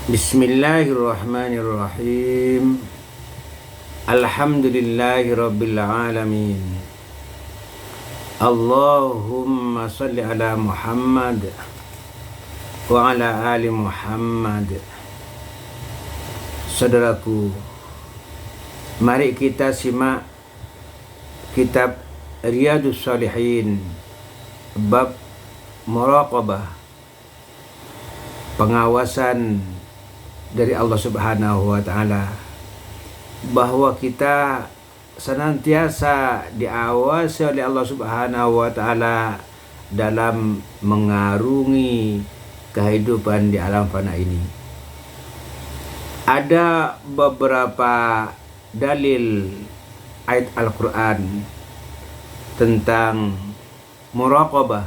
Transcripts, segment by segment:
Bismillahirrahmanirrahim. Alhamdulillahirabbil alamin. Allahumma shalli ala Muhammad wa ala ali Muhammad. Saudaraku, mari kita simak kitab Riyadhus Shalihin bab muraqabah, pengawasan dari Allah Subhanahu wa Ta'ala, bahwa kita senantiasa diawasi oleh Allah Subhanahu wa Ta'ala dalam mengarungi kehidupan di alam fana ini. Ada beberapa dalil ayat Al-Quran tentang muraqabah,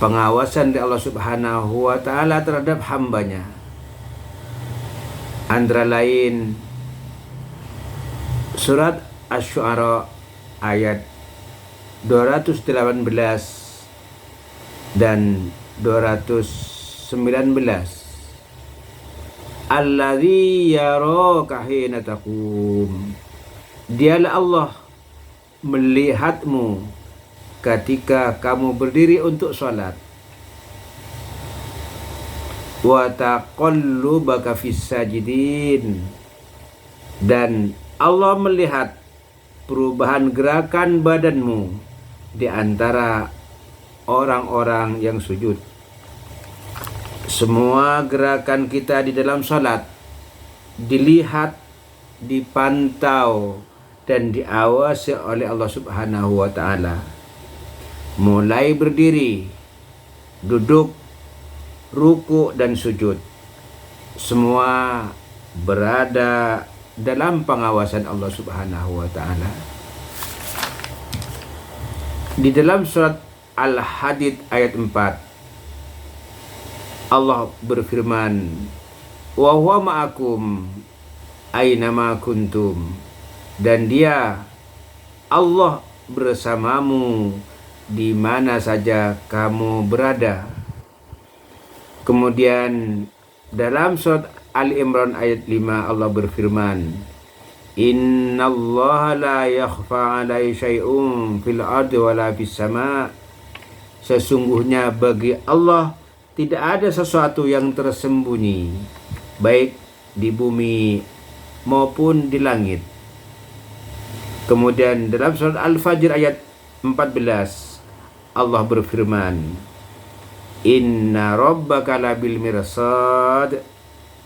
pengawasan dari Allah Subhanahu wa Ta'ala terhadap hambanya. Antara lain surat Asy-Syu'ara ayat 218 dan 219. Alladzi yaraka hina taqum. Dialah Allah melihatmu ketika kamu berdiri untuk sholat. Wa taqallubaka fis sajidin. Dan Allah melihat perubahan gerakan badanmu di antara orang-orang yang sujud. Semua gerakan kita di dalam sholat dilihat, dipantau, dan diawasi oleh Allah Subhanahu wa Ta'ala. Mulai berdiri, duduk, ruku, dan sujud, semua berada dalam pengawasan Allah Subhanahu wa Ta'ala. Di dalam surat Al-Hadid ayat 4, Allah berfirman, wa huwa ma'akum aynama kuntum. Dan Dia, Allah, bersamamu di mana saja kamu berada. Kemudian dalam surat Ali Imran ayat 5 Allah berfirman, innallaha la yakhfa 'alaihi syai'un fil ardi wala fis sama'. Sesungguhnya bagi Allah tidak ada sesuatu yang tersembunyi, baik di bumi maupun di langit. Kemudian dalam surat Al-Fajr ayat 14 Allah berfirman, inna rabbaka labil mirsad.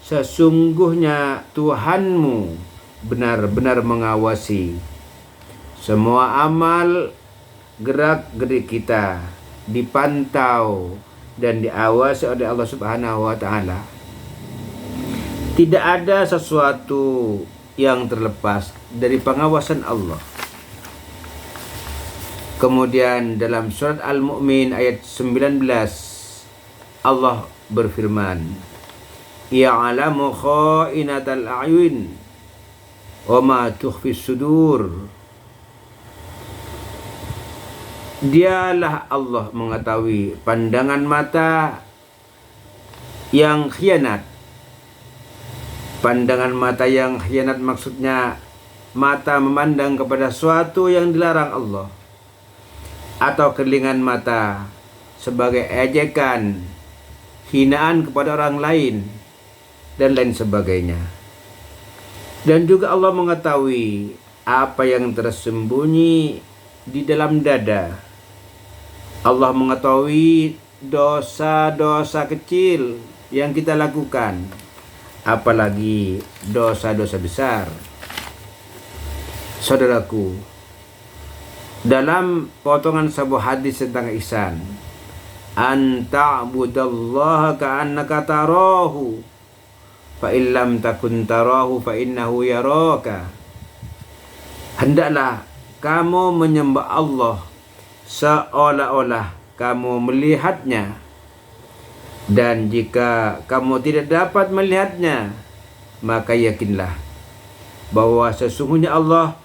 Sesungguhnya Tuhanmu benar-benar mengawasi semua amal gerak-gerik kita, dipantau dan diawasi oleh Allah Subhanahu wa Ta'ala. Tidak ada sesuatu yang terlepas dari pengawasan Allah. Kemudian dalam surat Al-Mu'min ayat 19 Allah berfirman, ya'lamu kha'inatal a'yun wa ma tukhfis sudur. Dialah Allah mengetahui pandangan mata yang khianat. Pandangan mata yang khianat maksudnya mata memandang kepada suatu yang dilarang Allah, atau kelingan mata sebagai ejekan, hinaan kepada orang lain, dan lain sebagainya. Dan juga Allah mengetahui apa yang tersembunyi di dalam dada. Allah mengetahui dosa-dosa kecil yang kita lakukan, apalagi dosa-dosa besar. Saudaraku, dalam potongan sebuah hadis tentang ihsan, an ta'budallaha ka'annaka tarahu fa illam takun tarahu fa innahu yaraka. Hendaklah kamu menyembah Allah seolah-olah kamu melihatnya, dan jika kamu tidak dapat melihatnya, maka yakinlah bahwa sesungguhnya Allah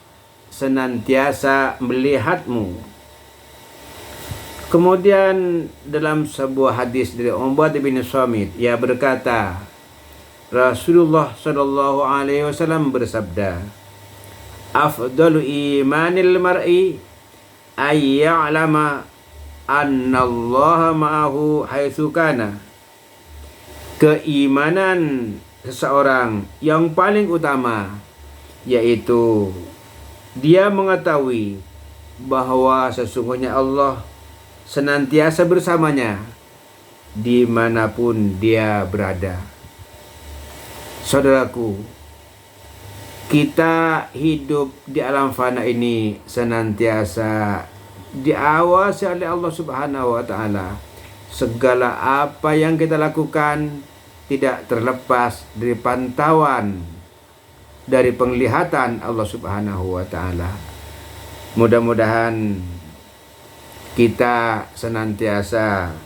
senantiasa melihatmu. Kemudian dalam sebuah hadis dari Ubadah bin Samit, ia berkata, Rasulullah sallallahu alaihi wasallam bersabda, "Afdalu imanil mar'i ay ya'lama anna Allah ma'ahu haitsu kana." Keimanan seseorang yang paling utama yaitu dia mengetahui bahwa sesungguhnya Allah senantiasa bersamanya dimanapun dia berada. Saudaraku, kita hidup di alam fana ini senantiasa diawasi oleh Allah Subhanahu wa taala. Segala apa yang kita lakukan tidak terlepas dari pantauan, dari penglihatan Allah Subhanahu wa taala. Mudah-mudahan kita senantiasa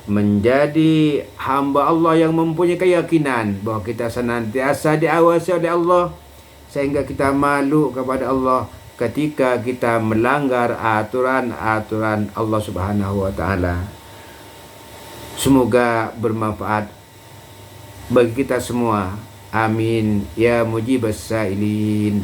menjadi hamba Allah yang mempunyai keyakinan bahwa kita senantiasa diawasi oleh Allah, sehingga kita malu kepada Allah ketika kita melanggar aturan-aturan Allah Subhanahu wa taala. Semoga bermanfaat bagi kita semua. Amin ya mujibas sailin.